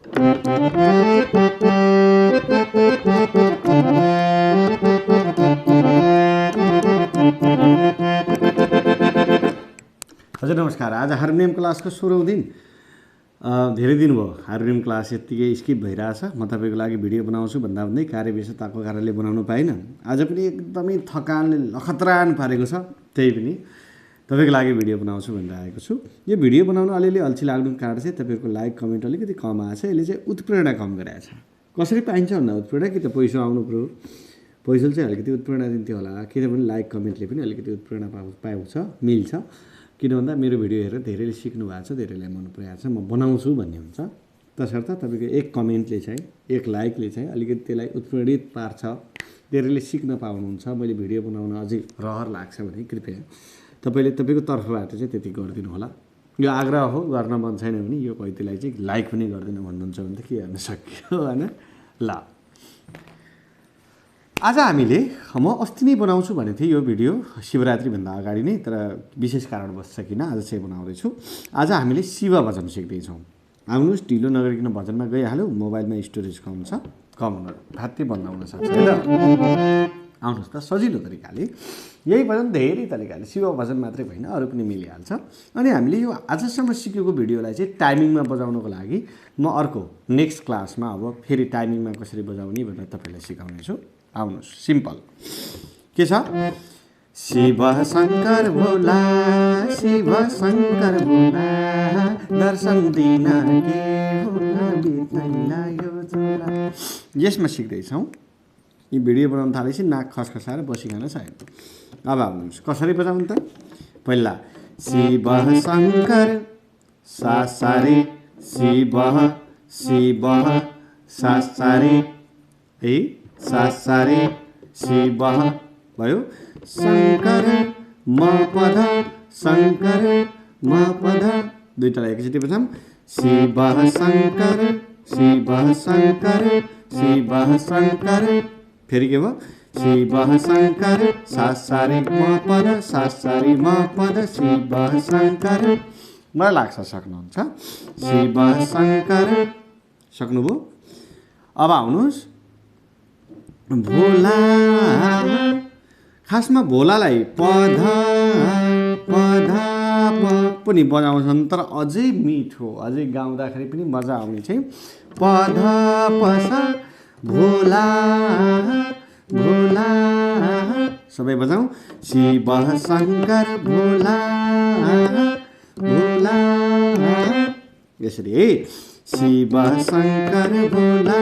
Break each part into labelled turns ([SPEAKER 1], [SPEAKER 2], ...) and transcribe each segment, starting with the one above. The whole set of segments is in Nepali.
[SPEAKER 1] हजुर नमस्कार। आज हार्मोनियम क्लासको 16औं दिन। धेरै दिन भयो हार्मोनियम क्लास यत्तिकै स्किप भइरहेछ। म तपाईँको लागि भिडियो बनाउँछु भन्दा भन्दै कार्यव्यस्तताको कारणले बनाउनु पाइनँ। आज पनि एकदमै थकानले लखतरान पारेको छ, त्यही पनि तपाईँको लागि भिडियो बनाउँछु भनेर आएको छु। यो भिडियो बनाउन अलिअलि अल्छी लाग्नुको कारण चाहिँ तपाईँको लाइक कमेन्ट अलिकति कम आएछ। यसले चाहिँ उत्प्रेरणा कम गराएको छ। कसरी पाइन्छ भन्दा उत्प्रेरणा कि त पैसा आउनु पऱ्यो, पैसाले चाहिँ अलिकति उत्प्रेरणा दिन्थ्यो होला, किनभने लाइक कमेन्टले पनि अलिकति उत्प्रेरणा पाउँछ, मिल्छ। किन भन्दा मेरो भिडियो हेरेर धेरैले सिक्नु भएको छ, धेरैलाई मन पराएको छ, म बनाउँछु भन्ने हुन्छ। तसर्थ तपाईँको एक कमेन्टले चाहिँ, एक लाइकले चाहिँ अलिकति त्यसलाई उत्प्रेरित पार्छ, धेरैले सिक्न पाउनुहुन्छ। मैले भिडियो बनाउन अझै रहर लाग्छ भने कृपया तपाईँले तपाईँको तर्फबाट चाहिँ त्यति गरिदिनु होला। यो आग्रह हो, गर्न मन छैन भने यो कैतीलाई चाहिँ लाइक पनि गर्दिनँ भन्नुहुन्छ भने त के गर्न सक्यो होइन। ल आज हामीले म अस्ति नै बनाउँछु भनेको थिएँ यो भिडियो शिवरात्रिभन्दा अगाडि नै, तर विशेष कारणवश सकिनँ, आज चाहिँ बनाउँदैछु। आज हामीले शिव भजन सिक्दैछौँ। आउनुहोस्, ढिलो नगरिकन भजनमा गइहाल्यो। मोबाइलमा स्टोरेज कम छ, कम हुन फात्ती बन्द हुन सक्छ होइन। आउनुहोस् त सजिलो तरिकाले। यही भजन धेरै तरिकाले, शिव भजन मात्रै होइन अरू पनि मिलिहाल्छ। अनि हामीले यो आजसम्म सिकेको भिडियोलाई चाहिँ टाइमिङमा बजाउनको लागि म अर्को नेक्स्ट क्लासमा अब फेरि टाइमिङमा कसरी बजाउने भनेर तपाईँलाई सिकाउनेछु। आउनुहोस्, सिम्पल के छ? शिव शङ्कर भोला, शिव शङ्कर भोला, दर्शन दिन के होला बितैला यो झोला। यसमा सिक्दैछौँ। यी भिडियो बनाउन थालेपछि नाक खसखसाएर बसिखान सायद। अब आउनुहोस्, कसरी बजाउनु त? पहिला शिव शङ्कर सा सा रे, शिव शिव सा सा रे, है सा सा रे शिव भयो। शङ्कर म पद, शङ्कर म पद, दुईटालाई एकैचोटि बजाऊँ। शिव शङ्कर, शिव शङ्कर, शिव शङ्कर, फेरि के भयो? शिव शङ्कर सा सा रे म पद, सा सा रे म पद, शिव शङ्कर। मलाई लाग्छ सक्नुहुन्छ। शिव शङ्कर सक्नुभयो। अब आउनुहोस्, भोला। खासमा भोलालाई पध पध पनि बजाउँछन्, तर अझै मिठो, अझै गाउँदाखेरि पनि मजा आउने चाहिँ पध पसा भोला भोला। सबै बजाउँ। शिव शङ्कर भोला भोला, यसरी है। शिव शङ्कर भोला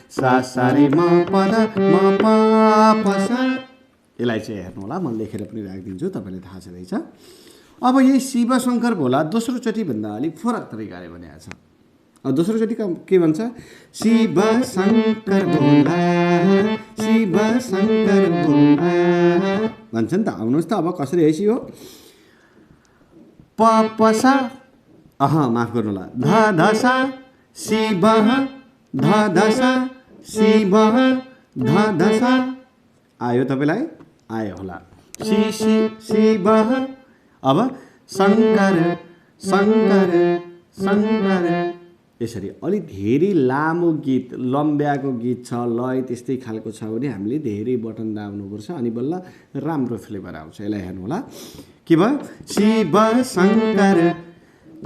[SPEAKER 1] सा सा रे म पद म प सा। यसलाई चाहिँ हेर्नु होला, म लेखेर पनि राखिदिन्छु, तपाईँलाई थाहा छँदैछ। अब यही शिव शङ्कर भोला दोस्रोचोटि भन्दा अलिक फरक तरिकाले भनेको छ। अब दोस्रोचोटि के भन्छ? शिव शङ्कर भोला, शिव शङ्कर भोला भन्छ नि त। आउनुहोस् त, अब कसरी है? शिव प सा, माफ गर्नु होला, ध ध सा, शिव ध ध सा, शिव ध ध सा। आयो तपाईँलाई? आयो होला। शिव। अब शङ्कर शङ्कर शङ्कर, यसरी। अलि धेरै लामो गीत, लम्ब्याएको गीत छ, लय त्यस्तै खालको छ भने हामीले धेरै बटन दाब्नुपर्छ, अनि बल्ल राम्रो फ्लेभर आउँछ। यसलाई हेर्नु होला। के भयो? शिव शङ्कर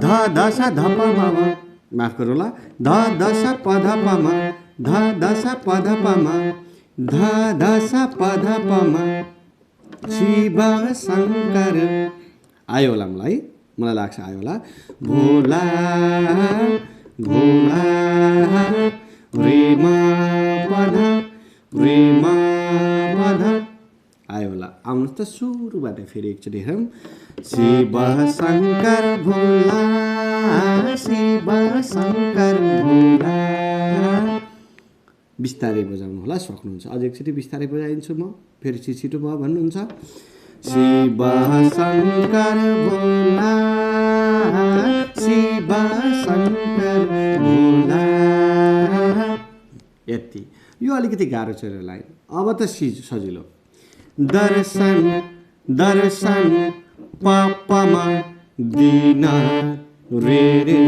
[SPEAKER 1] ध ध सा ध प म, माफ गर्नु होला, ध ध सा प ध प म, ध ध सा प ध प म, ध ध सा प ध प म, शिव शङ्कर। आयो होला मलाई, मलाई लाग्छ आयो होला। भोला भोला रे म पध, रे म पध। आयो होला। आउनुहोस् त सुरुबाट फेरि एकचोटि हेरौँ। शिव शङ्कर भोला, शिव शङ्कर भोला। बिस्तारै बजाउनु होला, सक्नुहुन्छ। अझ एकचोटि बिस्तारै बजाइदिन्छु म, फेरि छिटो भयो भन्नुहुन्छ। शिव शङ्कर भोला, शिव शङ्कर भोला। यति। यो अलिकति गाह्रो छ यो लाइन। अब त सजिलो। दर्शन दर्शन प प म दिन रे रे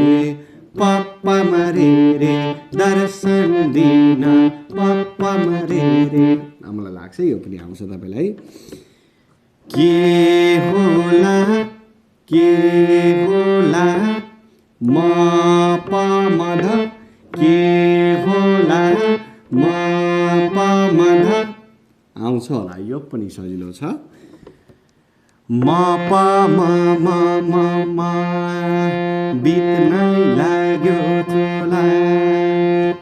[SPEAKER 1] पप्पा मरे रे दर्शन दिन पप्पा मरे रे। मलाई लाग्छ यो पनि आउँछ तपाईँलाई। के होला म प म ध के होला म प म ध आउँछ होला, यो पनि सजिलो छ। म प म म म म बित्नै लाग्यो चोला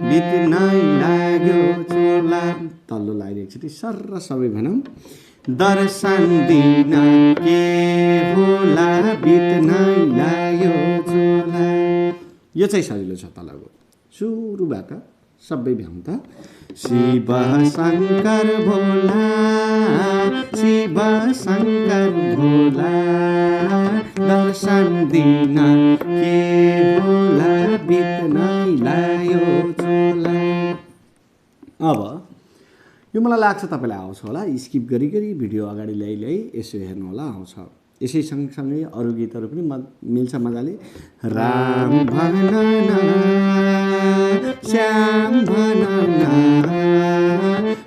[SPEAKER 1] बित्नै लाग्यो चोला। तल्लो लाइन एकचोटि सर्र सबै भनौँ। दर्शन दिन के होला बित्नै लाग्यो चोला। यो चाहिँ सजिलो छ तलको, सुरुबाट सबै भ्याउँ त। शिव शङ्कर भोला शिव शङ्कर भोला दर्शन दिन के होला बित्नै लाग्यो चोला। अब यो मलाई लाग्छ तपाईँलाई आउँछ होला, स्किप गरी भिडियो अगाडि ल्याइ यसो हेर्नु होला, आउँछ। यसै सँगसँगै अरू गीतहरू पनि मिल्छ मजाले। राम भन न श्याम भन न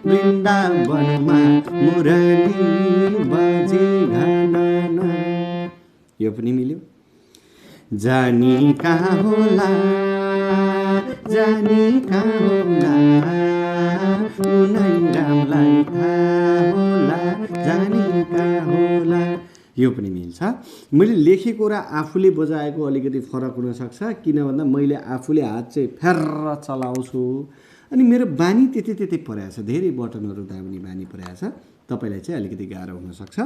[SPEAKER 1] वृन्दावनमा मुरली बजे घन न, यो पनि मिल्यो। जानी कहाँ होला उनै रामलाई थाहा होला जानी कहाँ होला, यो पनि मिल्छ। मैले लेखेको र आफूले बजाएको अलिकति फरक हुनसक्छ, किन भन्दा मैले आफूले हात चाहिँ फेर्र चलाउँछु अनि मेरो बानी त्यतै परेको छ, धेरै बटनहरू दाब्ने बानी परेको छ। तपाईँलाई चाहिँ अलिकति गाह्रो हुनसक्छ।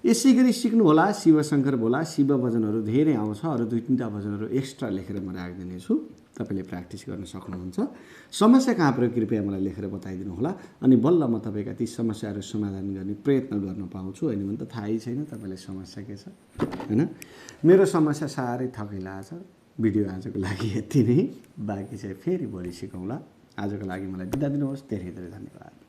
[SPEAKER 1] यसै गरी सिक्नु होला शिवशङ्कर भोला, शिव भजनहरू धेरै आउँछ। अरू 2-3टा भजनहरू एक्स्ट्रा लेखेर म राखिदिनेछु, तपाईँले प्र्याक्टिस गर्न सक्नुहुन्छ। समस्या कहाँ पऱ्यो कृपया मलाई लेखेर बताइदिनु होला, अनि बल्ल म तपाईँका ती समस्याहरू समाधान गर्ने प्रयत्न गर्न पाउँछु। होइन भने त थाहै छैन तपाईँलाई समस्या के छ, होइन। मेरो समस्या साह्रै थकै लाग्छ। भिडियो आजको लागि यति नै, बाँकी चाहिँ फेरि भोलि सिकौँला। आजको लागि मलाई बिदा दिनुहोस्, धेरै धेरै धन्यवाद।